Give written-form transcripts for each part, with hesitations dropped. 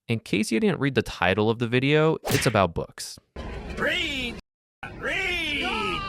In case you didn't read the title of the video, it's about books. Read! Read!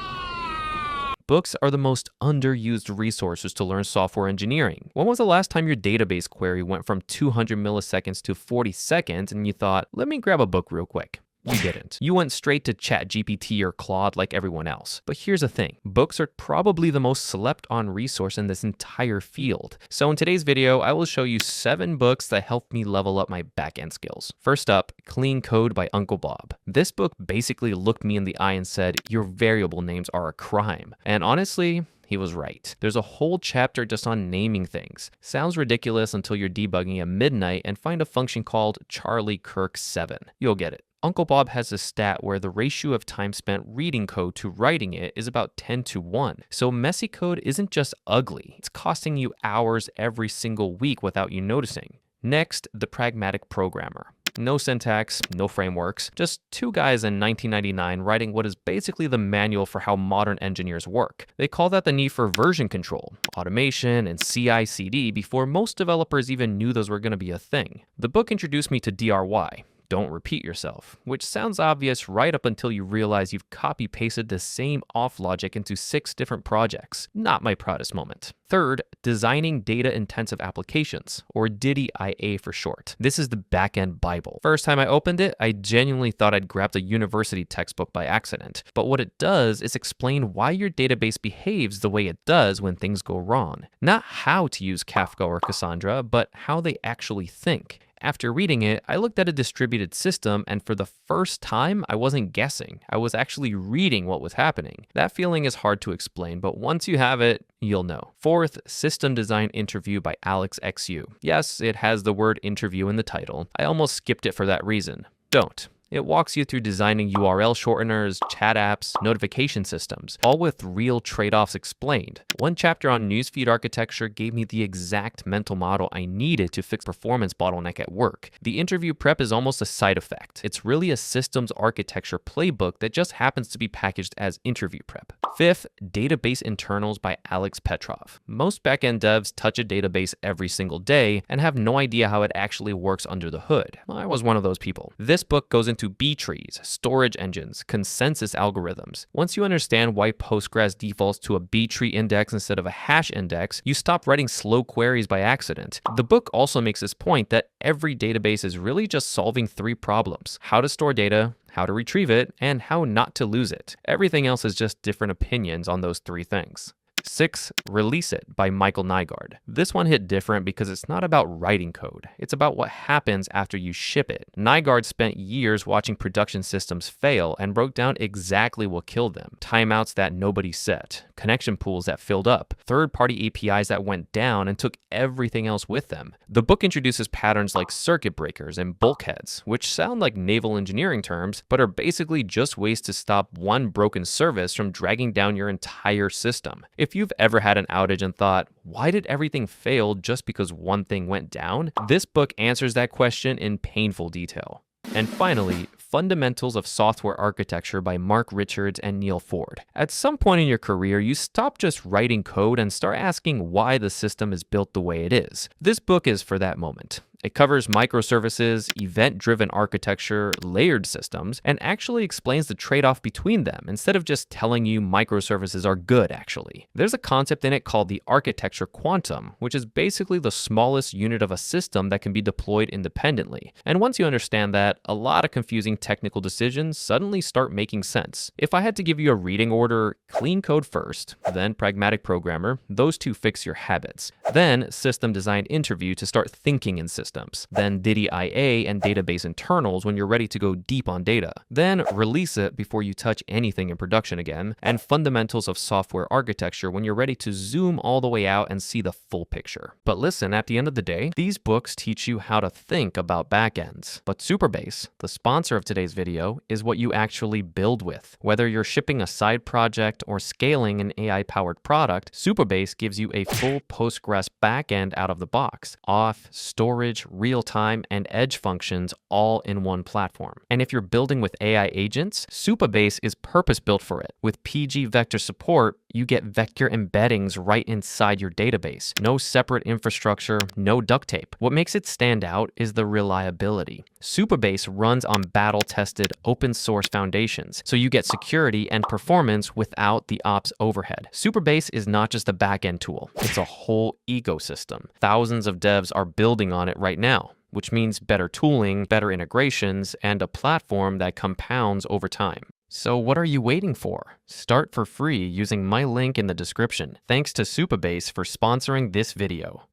Books are the most underused resources to learn software engineering. When was the last time your database query went from 200 milliseconds to 40 seconds and you thought, let me grab a book real quick? You didn't. You went straight to ChatGPT or Claude like everyone else. But here's the thing. Books are probably the most slept on resource in this entire field. So in today's video, I will show you 7 books that helped me level up my backend skills. First up, Clean Code by Uncle Bob. This book basically looked me in the eye and said, your variable names are a crime. And honestly, he was right. There's a whole chapter just on naming things. Sounds ridiculous until you're debugging at midnight and find a function called Charlie Kirk 7. You'll get it. Uncle Bob has a stat where the ratio of time spent reading code to writing it is about 10:1. So messy code isn't just ugly, it's costing you hours every single week without you noticing. Next, the Pragmatic Programmer. No syntax, no frameworks, just 2 guys in 1999 writing what is basically the manual for how modern engineers work. They call that the need for version control, automation, and CI/CD before most developers even knew those were going to be a thing. The book introduced me to DRY. Don't repeat yourself, which sounds obvious right up until you realize you've copy-pasted the same auth logic into 6 different projects. Not my proudest moment. Third, Designing Data-Intensive Applications, or Diddy IA for short. This is the backend Bible. First time I opened it, I genuinely thought I'd grabbed a university textbook by accident. But what it does is explain why your database behaves the way it does when things go wrong. Not how to use Kafka or Cassandra, but how they actually think. After reading it, I looked at a distributed system, and for the first time, I wasn't guessing. I was actually reading what was happening. That feeling is hard to explain, but once you have it, you'll know. Fourth, System Design Interview by Alex XU. Yes, it has the word interview in the title. I almost skipped it for that reason. Don't. It walks you through designing URL shorteners, chat apps, notification systems, all with real trade-offs explained. One chapter on newsfeed architecture gave me the exact mental model I needed to fix performance bottleneck at work. The interview prep is almost a side effect. It's really a systems architecture playbook that just happens to be packaged as interview prep. Fifth, Database Internals by Alex Petrov. Most backend devs touch a database every single day and have no idea how it actually works under the hood. I was one of those people. This book goes into B trees, storage engines, consensus algorithms. Once you understand why Postgres defaults to a B tree index instead of a hash index, you stop writing slow queries by accident. The book also makes this point that every database is really just solving 3 problems: how to store data, how to retrieve it, and how not to lose it. Everything else is just different opinions on those 3 things. 6, Release It by Michael Nygard. This one hit different because it's not about writing code. It's about what happens after you ship it. Nygard spent years watching production systems fail and broke down exactly what killed them. Timeouts that nobody set, connection pools that filled up, third-party APIs that went down and took everything else with them. The book introduces patterns like circuit breakers and bulkheads, which sound like naval engineering terms, but are basically just ways to stop one broken service from dragging down your entire system. If you've ever had an outage and thought, why did everything fail just because one thing went down? This book answers that question in painful detail. And finally, Fundamentals of Software Architecture by Mark Richards and Neal Ford. At some point in your career, you stop just writing code and start asking why the system is built the way it is. This book is for that moment. It covers microservices, event-driven architecture, layered systems, and actually explains the trade-off between them instead of just telling you microservices are good, actually. There's a concept in it called the architecture quantum, which is basically the smallest unit of a system that can be deployed independently. And once you understand that, a lot of confusing technical decisions suddenly start making sense. If I had to give you a reading order, Clean Code first, then Pragmatic Programmer, those 2 fix your habits. Then System Design Interview to start thinking in systems. Then Diddy IA and Database Internals when you're ready to go deep on data. Then Release It before you touch anything in production again. And Fundamentals of Software Architecture when you're ready to zoom all the way out and see the full picture. But listen, at the end of the day, these books teach you how to think about backends. But Supabase, the sponsor of today's video, is what you actually build with. Whether you're shipping a side project or scaling an AI-powered product, Supabase gives you a full Postgres backend out of the box. Auth, storage, real-time, and edge functions all in one platform. And if you're building with AI agents, Supabase is purpose-built for it. With PG vector support, You get vector embeddings right inside your database. No separate infrastructure, no duct tape. What makes it stand out is the reliability. Supabase runs on battle-tested open source foundations, so you get security and performance without the ops overhead. Supabase is not just a backend tool, it's a whole ecosystem. Thousands of devs are building on it right now, which means better tooling, better integrations, and a platform that compounds over time. So what are you waiting for? Start for free using my link in the description. Thanks to Supabase for sponsoring this video.